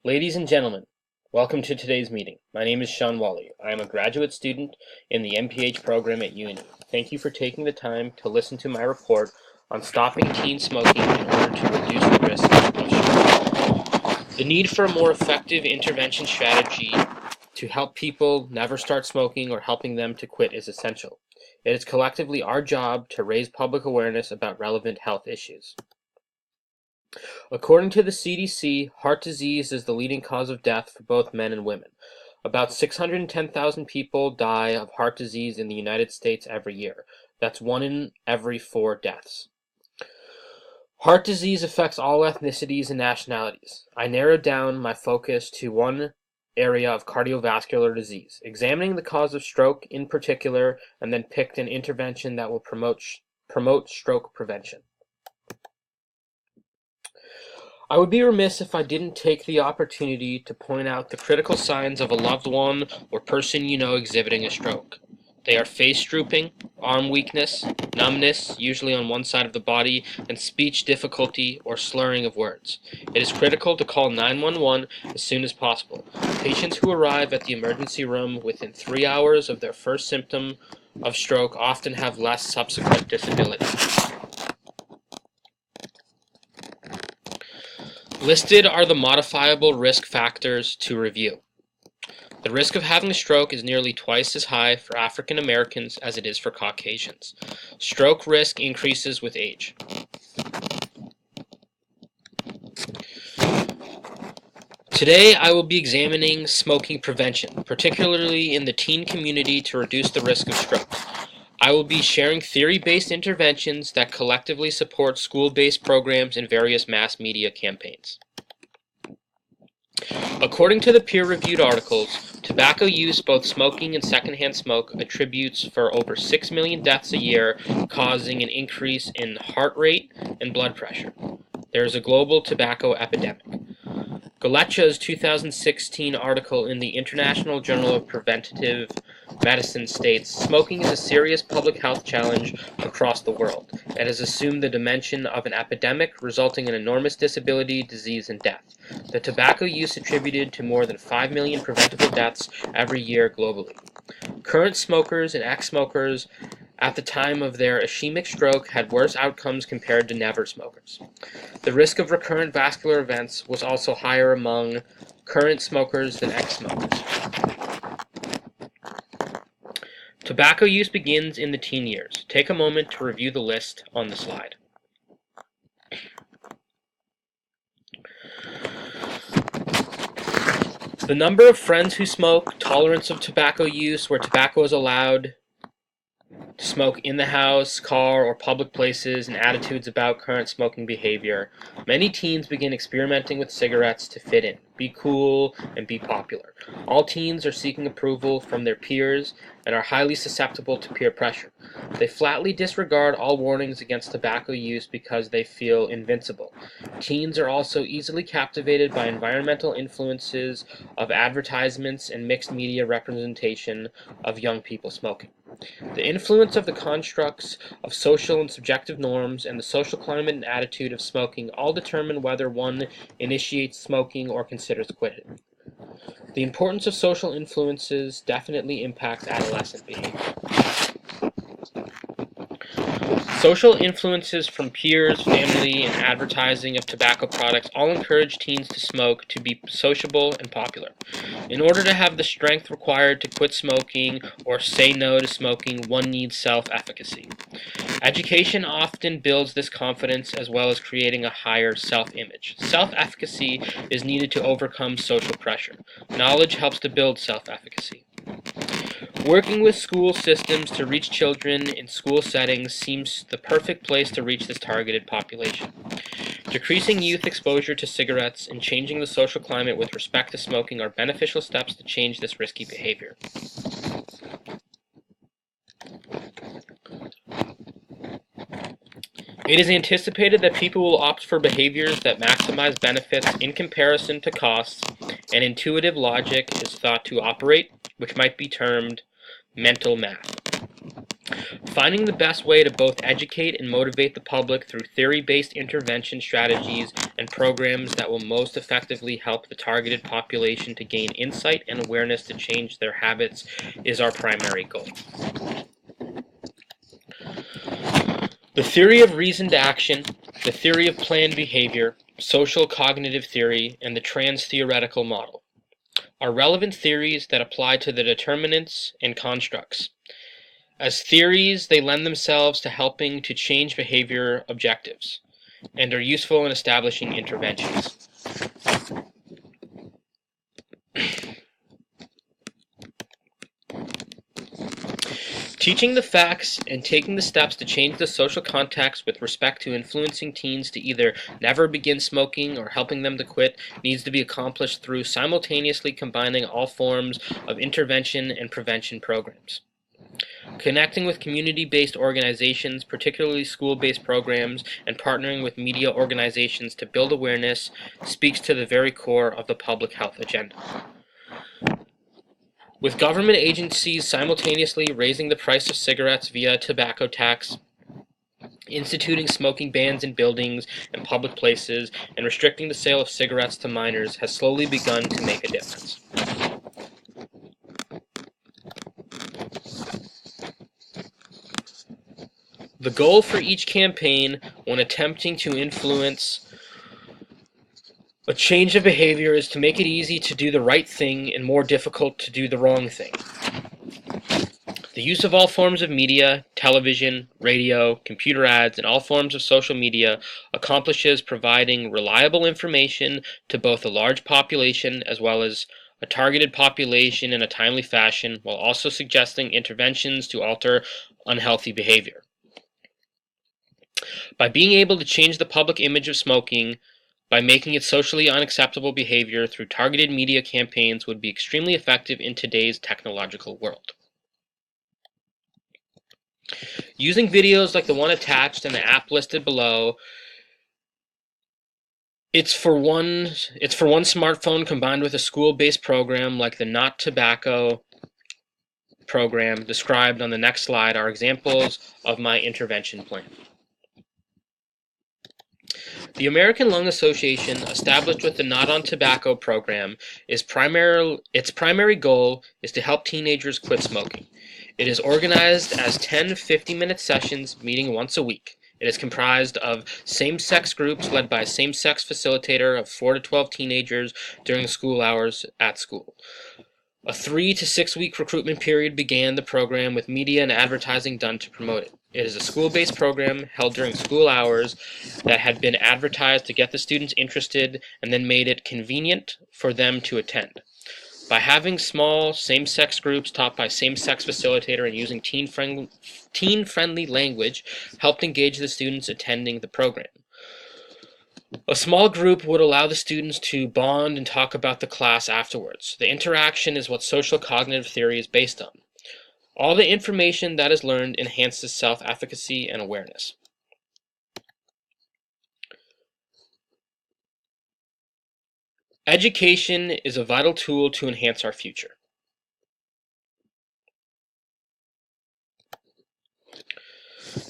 Ladies and gentlemen, welcome to today's meeting. My name is Sean Wally. I am a graduate student in the MPH program at UNE. Thank you for taking the time to listen to my report on stopping teen smoking in order to reduce the risk of stroke. The need for a more effective intervention strategy to help people never start smoking or helping them to quit is essential. It is collectively our job to raise public awareness about relevant health issues. According to the CDC, heart disease is the leading cause of death for both men and women. About 610,000 people die of heart disease in the United States every year. That's 1 in every 4 deaths. Heart disease affects all ethnicities and nationalities. I narrowed down my focus to one area of cardiovascular disease, examining the cause of stroke in particular, and then picked an intervention that will promote stroke prevention. I would be remiss if I didn't take the opportunity to point out the critical signs of a loved one or person you know exhibiting a stroke. They are face drooping, arm weakness, numbness, usually on one side of the body, and speech difficulty or slurring of words. It is critical to call 911 as soon as possible. Patients who arrive at the emergency room within 3 hours of their first symptom of stroke often have less subsequent disability. Listed are the modifiable risk factors to review. The risk of having a stroke is nearly twice as high for African Americans as it is for Caucasians. Stroke risk increases with age. Today, I will be examining smoking prevention, particularly in the teen community, to reduce the risk of stroke. I will be sharing theory-based interventions that collectively support school-based programs and various mass media campaigns. According to the peer-reviewed articles, tobacco use, both smoking and secondhand smoke, attributes for over 6 million deaths a year, causing an increase in heart rate and blood pressure. There is a global tobacco epidemic. Galeccia's 2016 article in the International Journal of Preventive Medicine states, "Smoking is a serious public health challenge across the world. It has assumed the dimension of an epidemic, resulting in enormous disability, disease, and death. The tobacco use attributed to more than 5 million preventable deaths every year globally. Current smokers and ex-smokers at the time of their ischemic stroke had worse outcomes compared to never smokers. The risk of recurrent vascular events was also higher among current smokers than ex-smokers." Tobacco use begins in the teen years. Take a moment to review the list on the slide. The number of friends who smoke, tolerance of tobacco use, where tobacco is allowed to smoke in the house, car, or public places, and attitudes about current smoking behavior. Many teens begin experimenting with cigarettes to fit in, be cool, and be popular. All teens are seeking approval from their peers and are highly susceptible to peer pressure. They flatly disregard all warnings against tobacco use because they feel invincible. Teens are also easily captivated by environmental influences of advertisements and mixed media representation of young people smoking. The influence of the constructs of social and subjective norms and the social climate and attitude of smoking all determine whether one initiates smoking or considers quitting. The importance of social influences definitely impacts adolescent behavior. Social influences from peers, family, and advertising of tobacco products all encourage teens to smoke, to be sociable and popular. In order to have the strength required to quit smoking or say no to smoking, one needs self-efficacy. Education often builds this confidence as well as creating a higher self-image. Self-efficacy is needed to overcome social pressure. Knowledge helps to build self-efficacy. Working with school systems to reach children in school settings seems the perfect place to reach this targeted population. Decreasing youth exposure to cigarettes and changing the social climate with respect to smoking are beneficial steps to change this risky behavior. It is anticipated that people will opt for behaviors that maximize benefits in comparison to costs, and intuitive logic is thought to operate, which might be termed mental math. Finding the best way to both educate and motivate the public through theory-based intervention strategies and programs that will most effectively help the targeted population to gain insight and awareness to change their habits is our primary goal. The theory of reasoned action, the theory of planned behavior, social cognitive theory, and the trans-theoretical model are relevant theories that apply to the determinants and constructs. As theories, they lend themselves to helping to change behavior objectives and are useful in establishing interventions. Teaching the facts and taking the steps to change the social context with respect to influencing teens to either never begin smoking or helping them to quit needs to be accomplished through simultaneously combining all forms of intervention and prevention programs. Connecting with community-based organizations, particularly school-based programs, and partnering with media organizations to build awareness speaks to the very core of the public health agenda. With government agencies simultaneously raising the price of cigarettes via a tobacco tax, instituting smoking bans in buildings and public places, and restricting the sale of cigarettes to minors has slowly begun to make a difference. The goal for each campaign when attempting to influence a change of behavior is to make it easy to do the right thing and more difficult to do the wrong thing. The use of all forms of media, television, radio, computer ads, and all forms of social media accomplishes providing reliable information to both a large population as well as a targeted population in a timely fashion, while also suggesting interventions to alter unhealthy behavior. By being able to change the public image of smoking by making it socially unacceptable behavior through targeted media campaigns would be extremely effective in today's technological world. Using videos like the one attached and the app listed below, it's for one smartphone combined with a school-based program like the Not Tobacco program described on the next slide are examples of my intervention plan. The American Lung Association, established with the Not on Tobacco program, its primary goal is to help teenagers quit smoking. It is organized as 10 50-minute sessions meeting once a week. It is comprised of same-sex groups led by a same-sex facilitator of 4 to 12 teenagers during school hours at school. A 3 to 6 week recruitment period began the program with media and advertising done to promote it. It is a school-based program held during school hours that had been advertised to get the students interested and then made it convenient for them to attend. By having small same-sex groups taught by same-sex facilitator and using teen-friendly language helped engage the students attending the program. A small group would allow the students to bond and talk about the class afterwards. The interaction is what social cognitive theory is based on. All the information that is learned enhances self-efficacy and awareness. Education is a vital tool to enhance our future.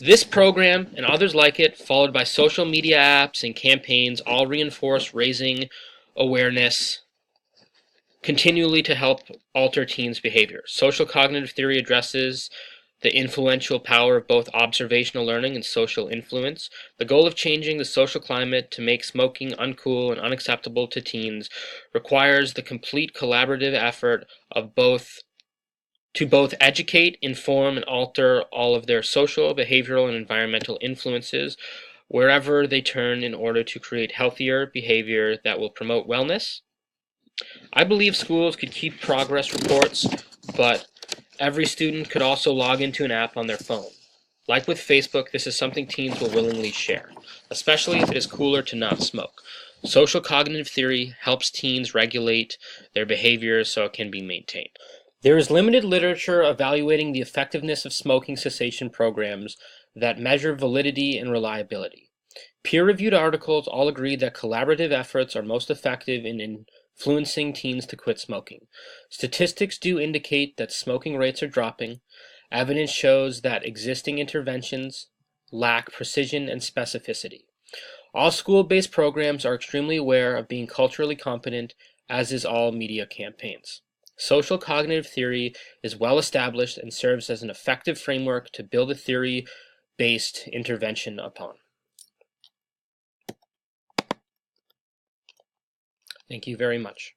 This program and others like it, followed by social media apps and campaigns, all reinforce raising awareness continually to help alter teens' behavior. Social cognitive theory addresses the influential power of both observational learning and social influence. The goal of changing the social climate to make smoking uncool and unacceptable to teens requires the complete collaborative effort of both educate, inform, and alter all of their social, behavioral, and environmental influences wherever they turn in order to create healthier behavior that will promote wellness. I believe schools could keep progress reports, but every student could also log into an app on their phone. Like with Facebook, this is something teens will willingly share, especially if it is cooler to not smoke. Social cognitive theory helps teens regulate their behavior so it can be maintained. There is limited literature evaluating the effectiveness of smoking cessation programs that measure validity and reliability. Peer-reviewed articles all agree that collaborative efforts are most effective in influencing teens to quit smoking. Statistics do indicate that smoking rates are dropping. Evidence shows that existing interventions lack precision and specificity. All school-based programs are extremely aware of being culturally competent, as is all media campaigns. Social cognitive theory is well established and serves as an effective framework to build a theory-based intervention upon. Thank you very much.